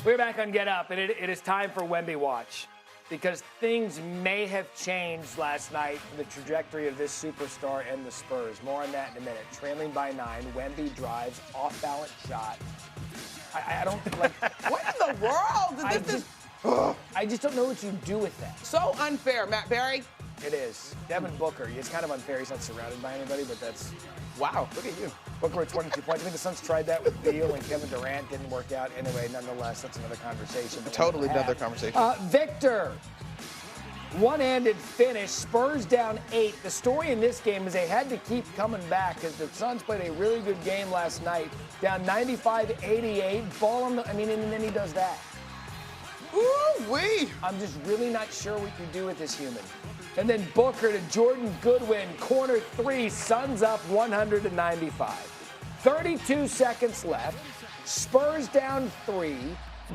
We're back on Get Up, and it is time for Wemby Watch, because things may have changed last night for the trajectory of this superstar and the Spurs. More on that in a minute. Trailing by 9, Wemby drives, off-balance shot. I don't like. What in the world? I just don't know what you do with that. So unfair, Matt Barry. It is. Devin Booker, it's kind of unfair. He's not surrounded by anybody, but that's. Wow, look at you. Booker with 22 points. I think the Suns tried that with Beal and Kevin Durant. Didn't work out. Anyway, nonetheless, that's another conversation. Totally another conversation. Victor, one-handed finish. Spurs down 8. The story in this game is they had to keep coming back because the Suns played a really good game last night. Down 95-88. Ball on the, and then he does that. Ooh-wee. I'm just really not sure what you do with this human. And then Booker to Jordan Goodwin, corner 3, Suns up 100-95. 32 seconds left. Spurs down 3.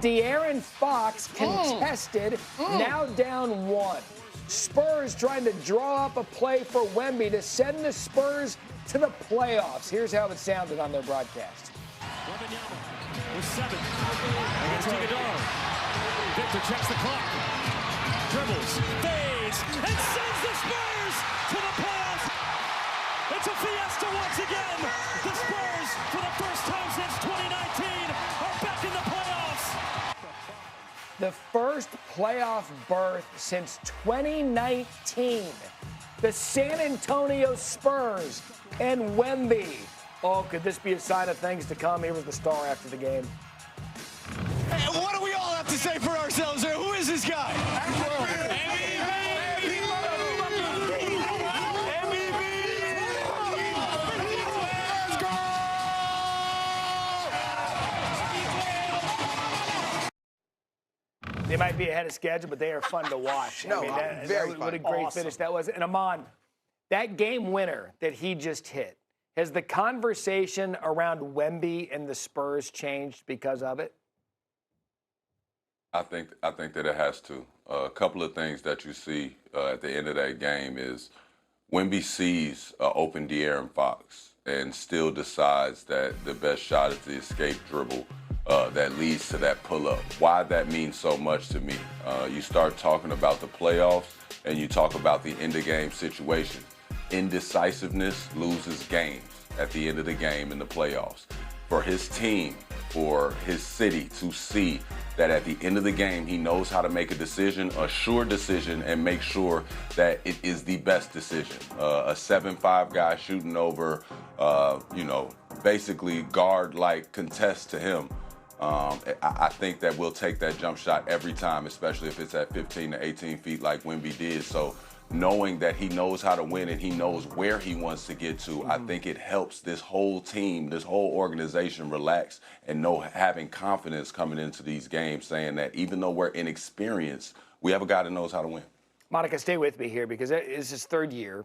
De'Aaron Fox contested, now down 1. Spurs trying to draw up a play for Wemby to send the Spurs to the playoffs. Here's how it sounded on their broadcast. Wembanyama with 7 against Iguodala. Victor checks the clock. Dribbles, fades, and sends the Spurs to the playoffs. It's a fiesta once again. The Spurs, for the first time since 2019, are back in the playoffs. The first playoff berth since 2019. The San Antonio Spurs and Wemby. Oh, could this be a sign of things to come? Here was the star after the game. Hey, what do we all have to say for ourselves here? Who is this guy? They might be ahead of schedule, but they are fun to watch. No, very fun. What a great finish that was. And Amon, that game winner that he just hit, has the conversation around Wemby and the Spurs changed because of it? I think that it has to. A couple of things that you see at the end of that game is Wemby sees an open De'Aaron Fox and still decides that the best shot is the escape dribble that leads to that pull-up. Why that means so much to me. You start talking about the playoffs and you talk about the end-of-game situation. Indecisiveness loses games at the end of the game in the playoffs. For his team, for his city to see that at the end of the game he knows how to make a decision, a sure decision, and make sure that it is the best decision. A 7'5" guy shooting over, basically guard-like contest to him. I think that we'll take that jump shot every time, especially if it's at 15 to 18 feet like Wemby did. So knowing that he knows how to win and he knows where he wants to get to, I think it helps this whole team, this whole organization relax and having confidence coming into these games, saying that even though we're inexperienced, we have a guy that knows how to win. Monica, stay with me here because it's his 3rd year.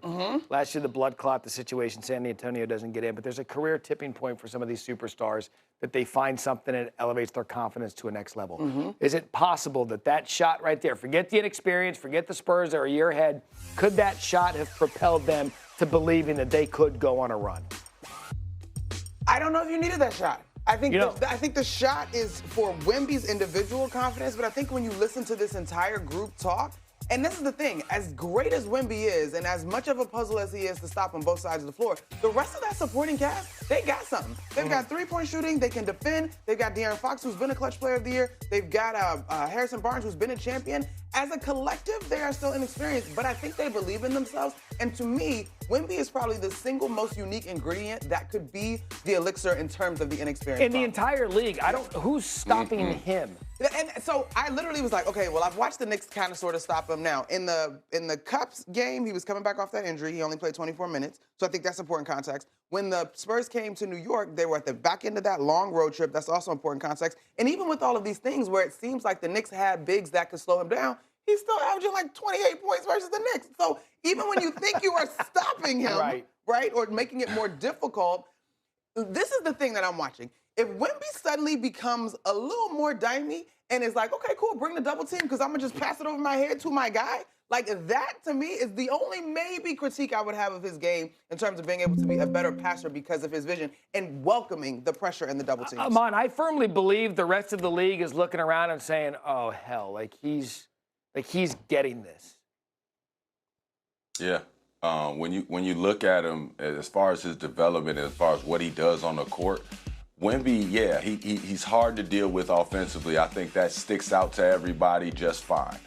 Last year, the blood clot, the situation, San Antonio doesn't get in, but there's a career tipping point for some of these superstars that they find something that elevates their confidence to a next level. Is it possible that shot right there, forget the inexperience, forget the Spurs that are a year ahead, could that shot have propelled them to believing that they could go on a run? I don't know if you needed that shot. I think the shot is for Wemby's individual confidence, but I think when you listen to this entire group talk, and this is the thing, as great as Wemby is and as much of a puzzle as he is to stop on both sides of the floor, the rest of that supporting cast, they got something. They've got 3-point shooting, they can defend, they've got De'Aaron Fox, who's been a clutch player of the year, they've got Harrison Barnes, who's been a champion. As a collective, they are still inexperienced, but I think they believe in themselves. And to me, Wemby is probably the single most unique ingredient that could be the elixir in terms of the inexperience. In the entire league, who's stopping him? And so I literally was like, okay, well, I've watched the Knicks kind of sort of stop him now. In the Cups game, he was coming back off that injury. He only played 24 minutes. So I think that's important context. When the Spurs came to New York, they were at the back end of that long road trip. That's also important context. And even with all of these things where it seems like the Knicks had bigs that could slow him down, he's still averaging like 28 points versus the Knicks. So even when you think you are stopping him, right, or making it more difficult, this is the thing that I'm watching. If Wemby suddenly becomes a little more dimey and is like, okay, cool, bring the double team because I'm going to just pass it over my head to my guy, Like, that, to me, is the only maybe critique I would have of his game in terms of being able to be a better passer because of his vision and welcoming the pressure and the double teams. Amon, I firmly believe the rest of the league is looking around and saying, oh, hell, he's getting this. Yeah. When you look at him, as far as his development, as far as what he does on the court, Wemby, yeah, he's hard to deal with offensively. I think that sticks out to everybody just fine.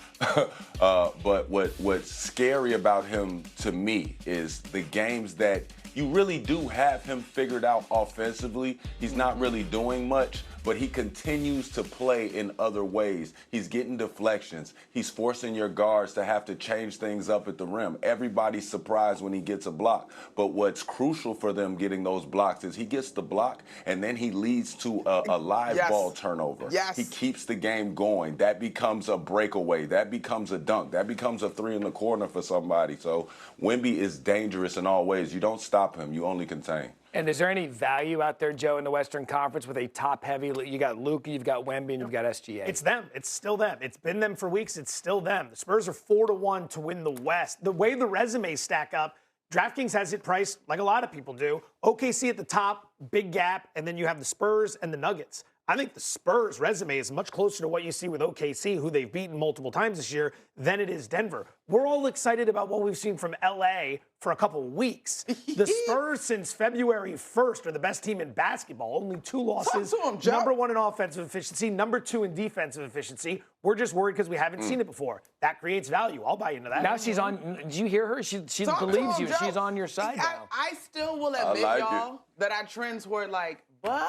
But what's scary about him to me is the games that you really do have him figured out offensively. He's not really doing much, but he continues to play in other ways. He's getting deflections. He's forcing your guards to have to change things up at the rim. Everybody's surprised when he gets a block. But what's crucial for them getting those blocks is he gets the block, and then he leads to a live ball turnover. Yes. He keeps the game going. That becomes a breakaway. That becomes a dunk. That becomes a three in the corner for somebody. So Wemby is dangerous in all ways. You don't stop him. You only contain. And is there any value out there, Joe, in the Western Conference with a top-heavy? You got Luka, you've got Wemby, and you've got SGA. It's them. It's still them. It's been them for weeks. It's still them. The Spurs are 4-1 to win the West. The way the resumes stack up, DraftKings has it priced like a lot of people do. OKC at the top, big gap, and then you have the Spurs and the Nuggets. I think the Spurs' resume is much closer to what you see with OKC, who they've beaten multiple times this year, than it is Denver. We're all excited about what we've seen from LA for a couple of weeks. The Spurs, since February 1st, are the best team in basketball. Only 2 losses. Number 1 in offensive efficiency, number 2 in defensive efficiency. We're just worried because we haven't seen it before. That creates value. I'll buy into that. Now she's on. Did you hear her? She believes you. She's on your side now. I still will admit, y'all, that I trend toward like, but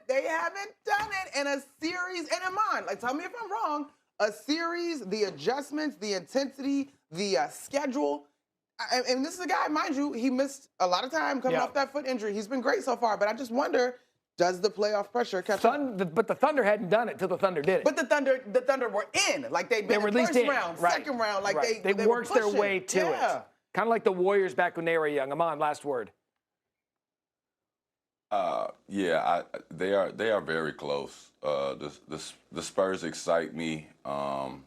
they haven't done it in a series. And Amon, like, tell me if I'm wrong. A series, the adjustments, the intensity, the schedule. And this is a guy, mind you, he missed a lot of time coming off that foot injury. He's been great so far, but I just wonder, does the playoff pressure catch up? But the Thunder hadn't done it till the Thunder did it. But the Thunder were in. Like, they'd been in first round, second round. Like, they worked their way to it. Kind of like the Warriors back when they were young. Amon, last word. They are very close. The Spurs excite me, and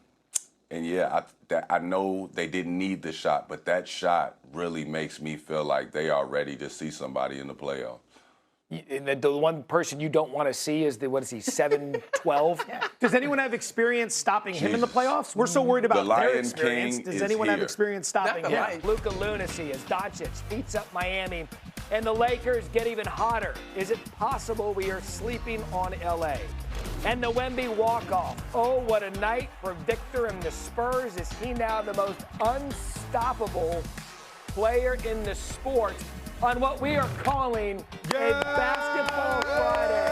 I know they didn't need the shot, but that shot really makes me feel like they are ready to see somebody in the playoffs. And the one person you don't want to see is 7-12. Does anyone have experience stopping him in the playoffs? We're so worried about their experience. Does anyone have experience stopping him? Luka lunacy as Doncic beats up Miami, and the Lakers get even hotter. Is it possible we are sleeping on LA? And the Wemby walk-off. Oh, what a night for Victor and the Spurs. Is he now the most unstoppable player in the sport on what we are calling a Basketball Friday?